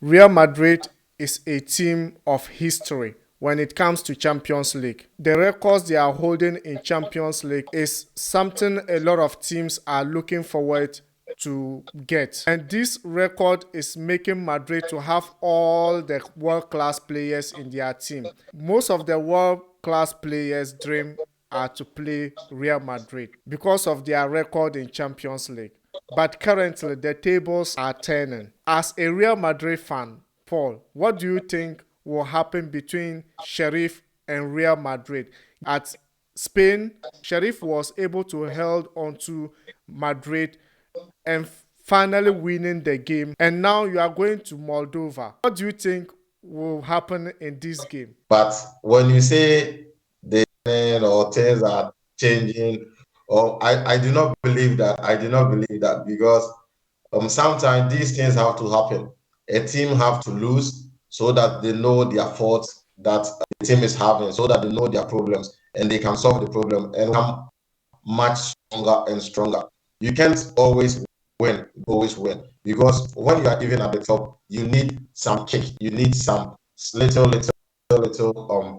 Real Madrid is a team of history when it comes to Champions League. The records they are holding in Champions League is something a lot of teams are looking forward to get. And this record is making Madrid to have all the world-class players in their team. Most of the world-class players dream are to play Real Madrid because of their record in Champions League. But currently, the tables are turning. As a Real Madrid fan, Paul, what do you think will happen between Sheriff and Real Madrid? At Spain, Sheriff was able to hold on to Madrid and finally winning the game. And now you are going to Moldova. What do you think will happen in this game? But when you say the or things are changing, or I do not believe that. I do not believe that because sometimes these things have to happen. A team have to lose so that they know their faults that the team is having, so that they know their problems and they can solve the problem and come much stronger and stronger. You can't always win because when you are even at the top, you need some kick, you need some little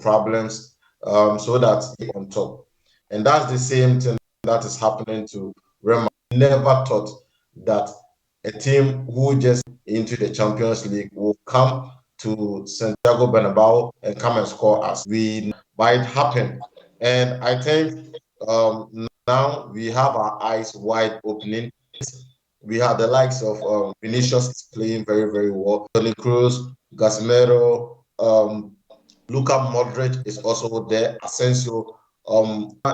problems so that you're on top. And that's the same thing that is happening to Real Madrid. Never thought that a team who just into the Champions League will come to Santiago Bernabeu and come and score us. We But it happened, and I think now we have our eyes wide opening. We have the likes of Vinicius playing very very well. Toni Kroos, Casemiro, Luka Modric is also there. Asensio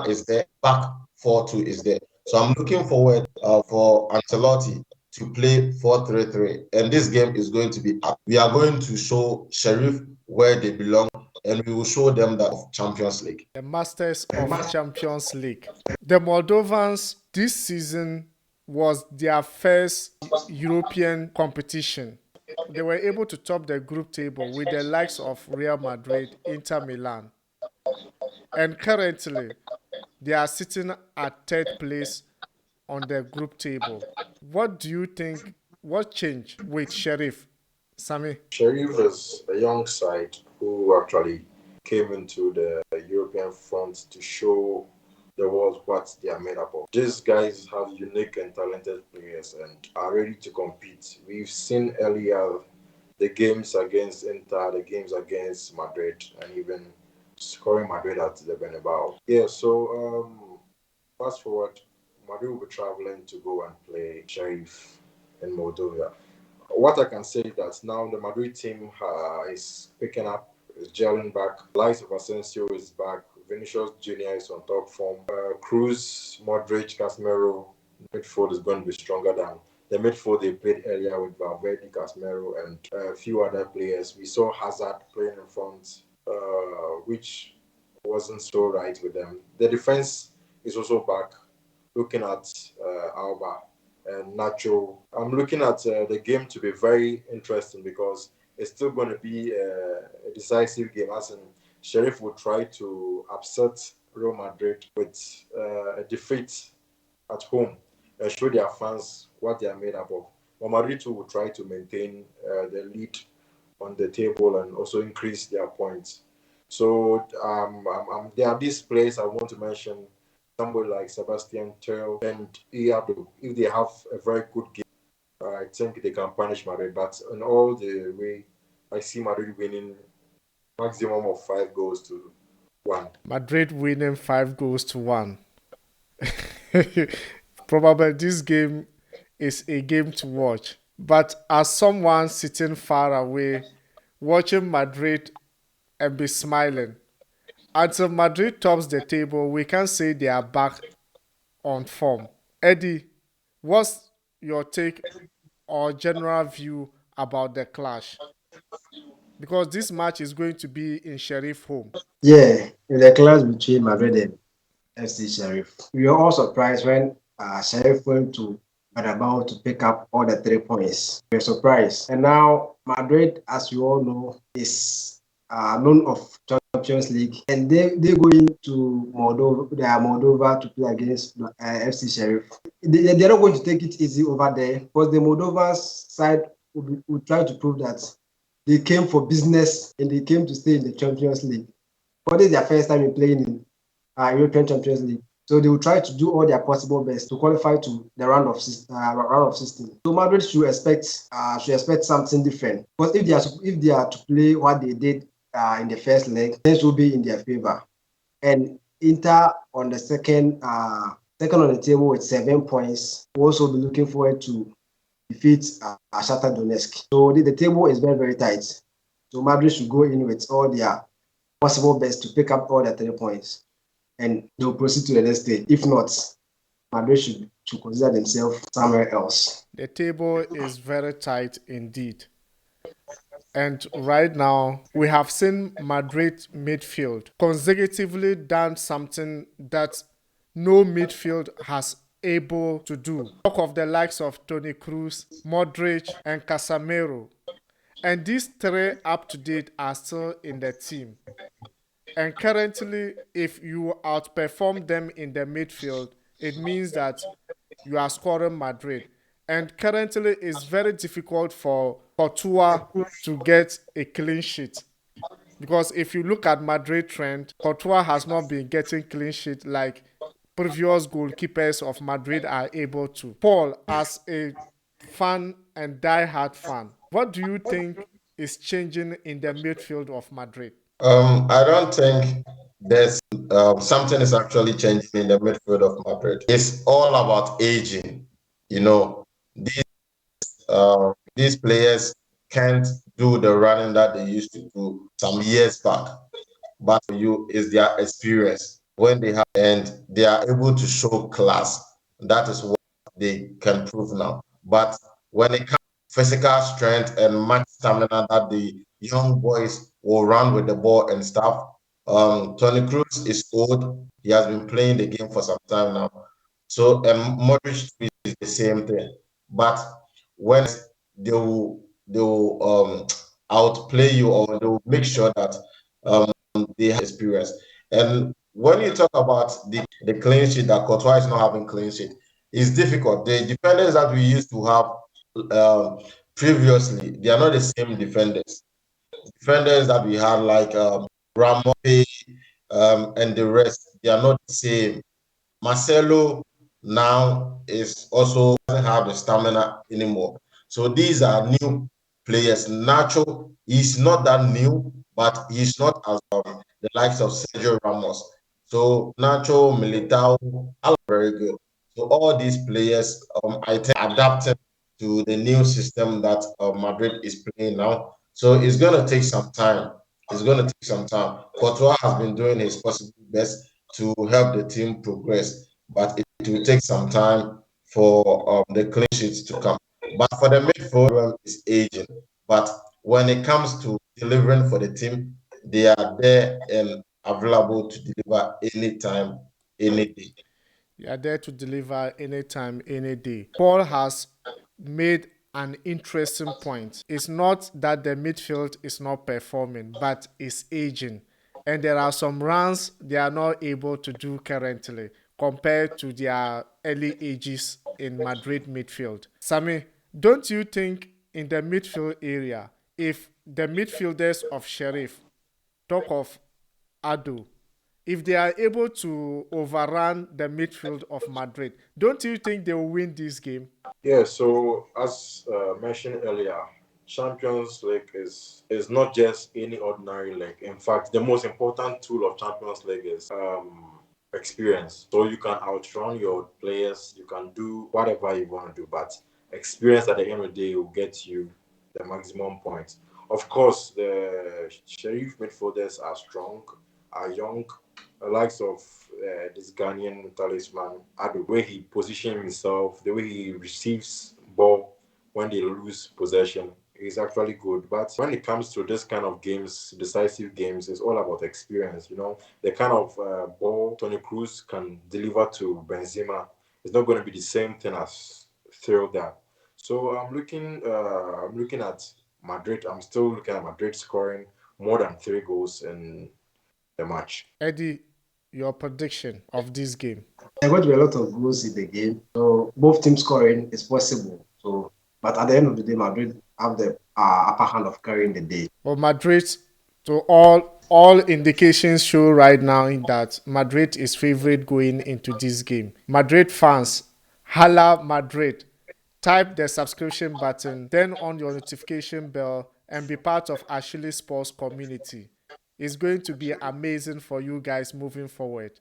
is there. Back 4-2 is there. So I'm looking forward for Ancelotti to play 4-3-3. And this game is going to be up. We are going to show Sheriff where they belong, and we will show them that of Champions League. The Masters of Champions League. The Moldovans this season was their first European competition. They were able to top the group table with the likes of Real Madrid, Inter Milan. And currently, they are sitting at third place on the group table. What do you think? What changed with Sheriff, Sammy? Sheriff is a young side who actually came into the European front to show the world what they are made up of. These guys have unique and talented players and are ready to compete. We've seen earlier the games against Inter, the games against Madrid, and even scoring Madrid at the Bernabeu. Yeah, so fast forward, Madrid will be traveling to go and play Sheriff in Moldova. What I can say is that now the Madrid team is picking up, is gelling back. Lies of Asensio is back. Vinicius Jr. is on top form. Cruz, Modric, Casemiro, midfield is going to be stronger than the midfield they played earlier with Valverde, Casemiro, and a few other players. We saw Hazard playing in front, which wasn't so right with them. The defense is also back. Looking at Alba and Nacho, I'm looking at the game to be very interesting because it's still going to be a decisive game. As in, Sheriff will try to upset Real Madrid with a defeat at home and show their fans what they are made up of. But Madrid too will try to maintain the lead on the table and also increase their points. So there are these players I want to mention. Somebody like Sebastian Tel and Iado, if they have a very good game, I think they can punish Madrid. But in all the way, I see Madrid winning maximum of 5 goals to 1. Madrid winning 5 goals to 1. Probably this game is a game to watch. But as someone sitting far away, watching Madrid and be smiling, until Madrid tops the table, we can say they are back on form. Eddie, what's your take or general view about the clash? Because this match is going to be in Sheriff home. Yeah, in the clash between Madrid and FC Sheriff, we were all surprised when Sheriff went to Bernabeu to pick up all the 3 points. We were surprised. And now Madrid, as you all know, is known of Champions League, and they go into Moldova to play against FC Sheriff. They're not going to take it easy over there because the Moldovan side will try to prove that they came for business and they came to stay in the Champions League. But this is their first time in playing in European Champions League. So they will try to do all their possible best to qualify to the round of 16. So Madrid should expect something different. Because if they are to play what they did in the first leg, things will be in their favor. And Inter on the second on the table with 7 points will also be looking forward to defeat Shakhtar Donetsk. So the table is very, very tight. So Madrid should go in with all their possible best to pick up all the 3 points. And they'll proceed to the next stage. If not, Madrid should consider themselves somewhere else. The table is very tight indeed. And right now, we have seen Madrid midfield consecutively done something that no midfield has able to do. Talk of the likes of Toni Kroos, Modric, and Casemiro. And these 3 up to date are still in the team. And currently, if you outperform them in the midfield, it means that you are scoring Madrid. And currently, it's very difficult for Courtois to get a clean sheet. Because if you look at Madrid trend, Courtois has not been getting clean sheet like previous goalkeepers of Madrid are able to. Paul, as a fan and die-hard fan, what do you think is changing in the midfield of Madrid? I don't think there's something is actually changing in the midfield of Madrid. It's all about aging. You know, these players can't do the running that they used to do some years back. But for you is their experience when they have and they are able to show class. That is what they can prove now. But when it comes to physical strength and match stamina that the young boys will run with the ball and stuff, Toni Kroos is old. He has been playing the game for some time now. So and Modric is the same thing. But when they will outplay you or they will make sure that they have experience. And when you talk about the clean sheet that Courtois is not having clean sheet, it's difficult. The defenders that we used to have previously, they are not the same defenders. Defenders that we had like Rantman and the rest, they are not the same. Marcelo now is also doesn't have the stamina anymore. So these are new players. Nacho is not that new, but he's not as the likes of Sergio Ramos. So Nacho, Militao, all are very good. So all these players, I think, adapting to the new system that Madrid is playing now. So it's going to take some time. It's going to take some time. Courtois has been doing his possible best to help the team progress, but it will take some time for the clean sheets to come. But for the midfield, is aging. But when it comes to delivering for the team, they are there and available to deliver anytime, any day. They are there to deliver anytime, any day. Paul has made an interesting point. It's not that the midfield is not performing, but it's aging. And there are some runs they are not able to do currently compared to their early ages in Madrid midfield. Sammy, don't you think in the midfield area, if the midfielders of Sheriff, talk of Ado, if they are able to overrun the midfield of Madrid, don't you think they will win this game? Yeah, so as mentioned earlier, Champions League is not just any ordinary league. In fact, the most important tool of Champions League is experience. So you can outrun your players, you can do whatever you want to do, but experience at the end of the day will get you the maximum points. Of course, the Sheriff midfielders are strong, are young, the likes of this Ghanaian talisman, the way he positions himself, the way he receives ball when they lose possession is actually good. But when it comes to this kind of games, decisive games, it's all about experience. You know, the kind of ball Toni Kroos can deliver to Benzema is not going to be the same thing as throw that. So I'm looking at Madrid. I'm still looking at Madrid scoring more than 3 goals in the match. Eddie, your prediction of this game? There are going to be a lot of goals in the game, so both teams scoring is possible. So, but at the end of the day, Madrid have the upper hand of carrying the day. Well, Madrid, to all indications show right now that Madrid is favorite going into this game. Madrid fans, Halla Madrid. Type the subscription button, then on your notification bell, and be part of Ashili Sports community. It's going to be amazing for you guys moving forward.